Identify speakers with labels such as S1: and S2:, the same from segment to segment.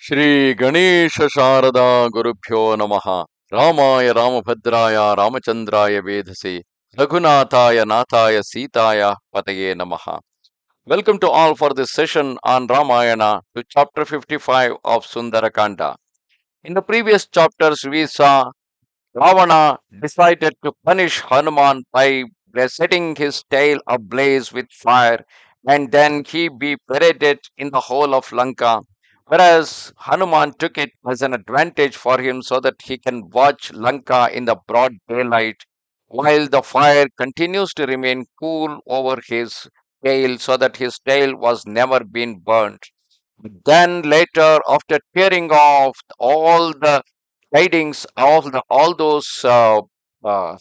S1: Shri Ganesha Sharada Gurubhyo Namaha Ramaya Ramabhadraya Ramachandraya Vedase Raghunathaya Nathaya Sitaya Pataye Namaha. Welcome to all for this session on Ramayana to chapter 55 of Sundara Kanda. In the previous chapters, we saw Ravana decided to punish Hanuman by setting his tail ablaze with fire, and then he be paraded in the whole of Lanka. Whereas Hanuman took it as an advantage for him so that he can watch Lanka in the broad daylight, while the fire continues to remain cool over his tail so that his tail was never been burnt. Then later, after tearing off all the tidings, all those uh, all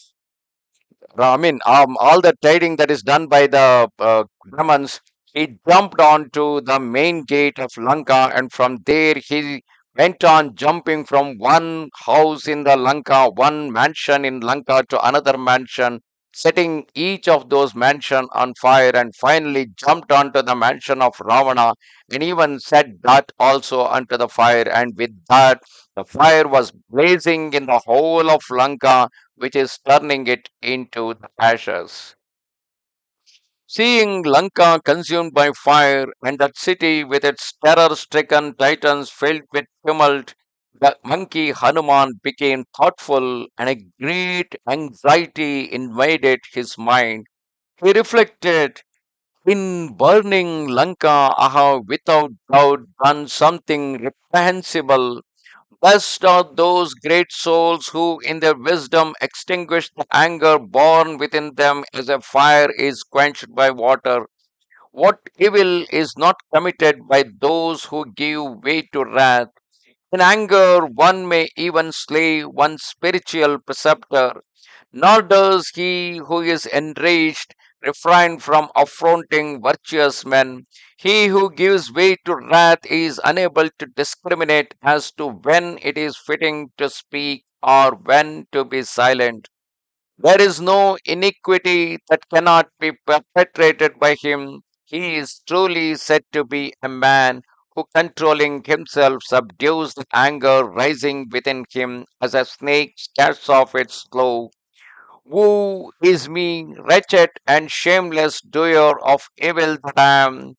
S1: the trading that is done by the Brahmins, he jumped onto the main gate of Lanka, and from there he went on jumping from one house in the Lanka, one mansion in Lanka to another mansion, setting each of those mansion on fire, and finally jumped onto the mansion of Ravana, and even set that also onto the fire, and with that the fire was blazing in the whole of Lanka, which is turning it into the ashes. Seeing Lanka consumed by fire and that city with its terror stricken titans filled with tumult, the monkey Hanuman became thoughtful and a great anxiety invaded his mind. He reflected, in burning Lanka, I have without doubt done something reprehensible. Blessed are those great souls who, in their wisdom, extinguish the anger born within them as a fire is quenched by water. What evil is not committed by those who give way to wrath? In anger, one may even slay one's spiritual preceptor, nor does he who is enraged refrain from affronting virtuous men. He who gives way to wrath is unable to discriminate as to when it is fitting to speak or when to be silent. There is no iniquity that cannot be perpetrated by him. He is truly said to be a man who, controlling himself, subdues the anger rising within him as a snake scares off its slough. Woe is me, wretched and shameless doer of evil that I am,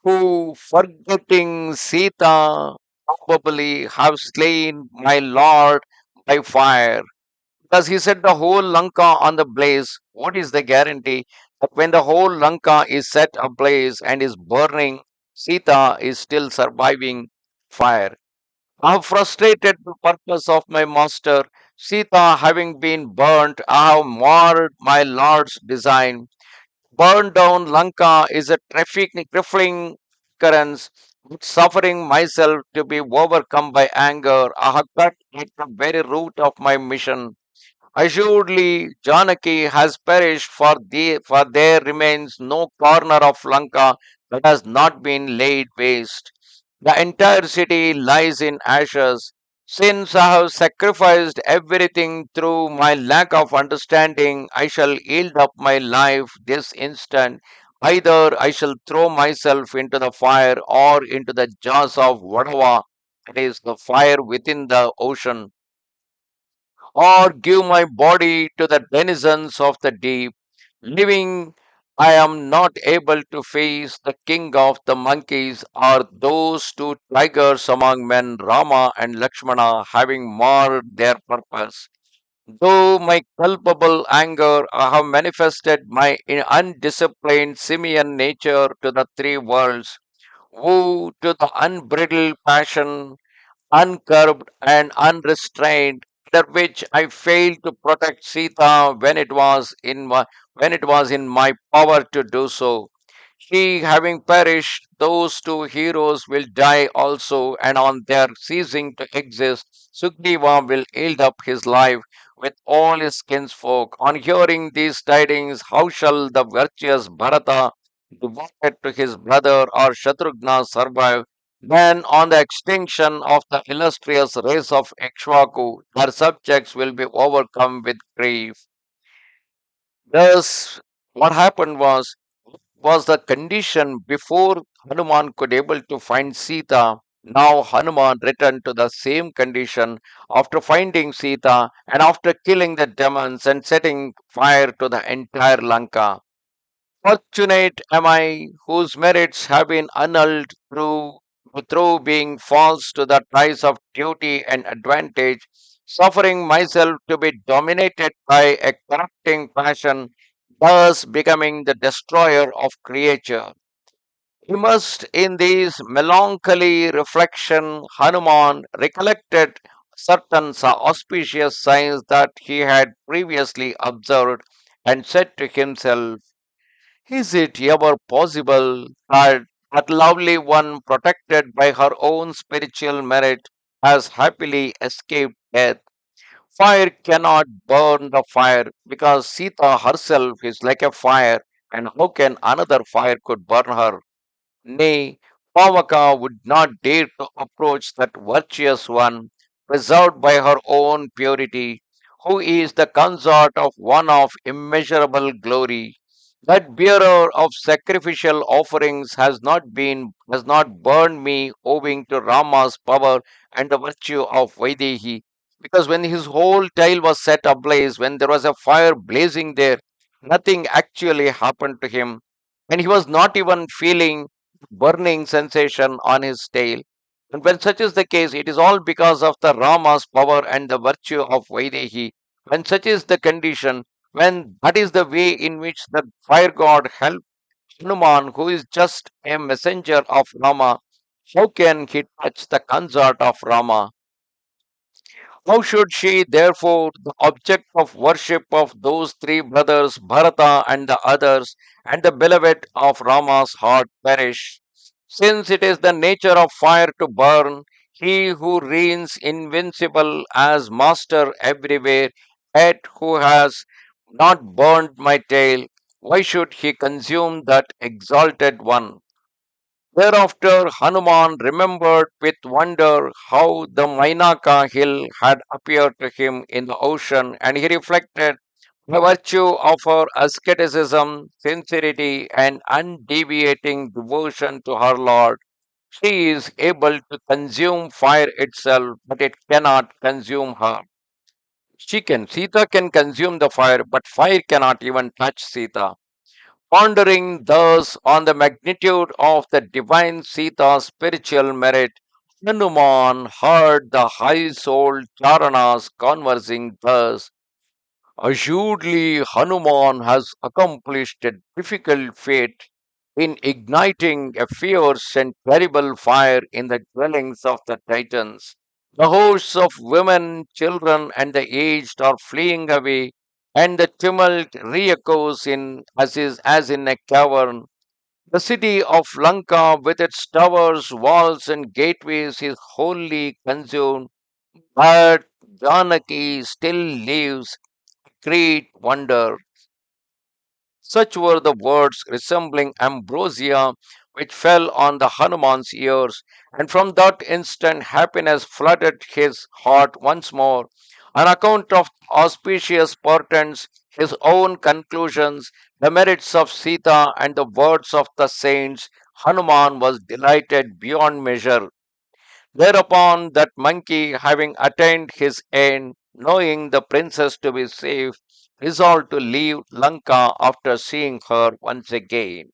S1: who, forgetting Sita, probably have slain my lord by fire. Because he set the whole Lanka on the blaze, what is the guarantee that when the whole Lanka is set ablaze and is burning, Sita is still surviving fire? I have frustrated the purpose of my master. Sita having been burnt, I have marred my lord's design. Burn down Lanka is a trifling occurrence, but suffering myself to be overcome by anger, I have cut at the very root of my mission. Assuredly, Janaki has perished, for there remains no corner of Lanka that has not been laid waste. The entire city lies in ashes. Since I have sacrificed everything through my lack of understanding, I shall yield up my life this instant. Either I shall throw myself into the fire or into the jaws of Vadava, that is, the fire within the ocean, or give my body to the denizens of the deep. Living, I am not able to face the king of the monkeys or those two tigers among men, Rama and Lakshmana, having marred their purpose. Though my culpable anger, I have manifested my undisciplined simian nature to the three worlds. Woe to the unbridled passion, uncurbed and unrestrained, under which I failed to protect Sita when it was in my power to do so. She having perished, those two heroes will die also, and on their ceasing to exist, Sugriva will yield up his life with all his kinsfolk. On hearing these tidings, how shall the virtuous Bharata, devoted to his brother, or Shatrughna survive? Then, on the extinction of the illustrious race of Ikshvaku, their subjects will be overcome with grief. Thus, what happened was the condition before Hanuman could able to find Sita. Now Hanuman returned to the same condition after finding Sita and after killing the demons and setting fire to the entire Lanka. Fortunate am I, whose merits have been annulled through being false to the ties of duty and advantage, suffering myself to be dominated by a corrupting passion, thus becoming the destroyer of creature. He must, in these melancholy reflection, Hanuman recollected certain auspicious signs that he had previously observed, and said to himself, is it ever possible that that lovely one, protected by her own spiritual merit, has happily escaped death? Fire cannot burn the fire because Sita herself is like a fire, and how can another fire could burn her? Nay, Pavaka would not dare to approach that virtuous one, preserved by her own purity, who is the consort of one of immeasurable glory. That bearer of sacrificial offerings has not burned me owing to Rama's power and the virtue of Vaidehi. Because when his whole tail was set ablaze, when there was a fire blazing there, nothing actually happened to him, and he was not even feeling burning sensation on his tail. And when such is the case, it is all because of the Rama's power and the virtue of Vaidehi. When such is the condition, when that is the way in which the fire god helped Hanuman, who is just a messenger of Rama, how can he touch the consort of Rama? How should she, therefore, the object of worship of those three brothers, Bharata and the others, and the beloved of Rama's heart, perish? Since it is the nature of fire to burn, he who reigns invincible as master everywhere, yet who has not burned my tail, why should he consume that exalted one? Thereafter, Hanuman remembered with wonder how the Mainaka hill had appeared to him in the ocean, and he reflected, by virtue of her asceticism, sincerity, and undeviating devotion to her Lord, she is able to consume fire itself, but it cannot consume her. Sita can consume the fire, but fire cannot even touch Sita. Pondering thus on the magnitude of the divine Sita's spiritual merit, Hanuman heard the high souled Charanas conversing thus. Assuredly, Hanuman has accomplished a difficult feat in igniting a fierce and terrible fire in the dwellings of the Titans. The hosts of women, children, and the aged are fleeing away, and the tumult re-echoes as in a cavern. The city of Lanka, with its towers, walls, and gateways, is wholly consumed, but Janaki still lives. Great wonder. Such were the words resembling ambrosia which fell on the Hanuman's ears, and from that instant happiness flooded his heart once more. On account of auspicious portents, his own conclusions, the merits of Sita, and the words of the saints, Hanuman was delighted beyond measure. Thereupon that monkey, having attained his end, knowing the princess to be safe, resolved to leave Lanka after seeing her once again.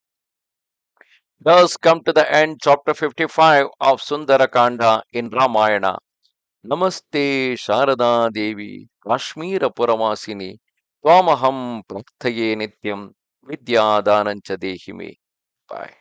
S1: Thus come to the end, chapter 55 of Sundara Kanda in Ramayana. Namaste Sharada Devi, Kashmira Puramasini, Twamaham Praktaye Nityam, Vidya Danancha Dehime. Bye.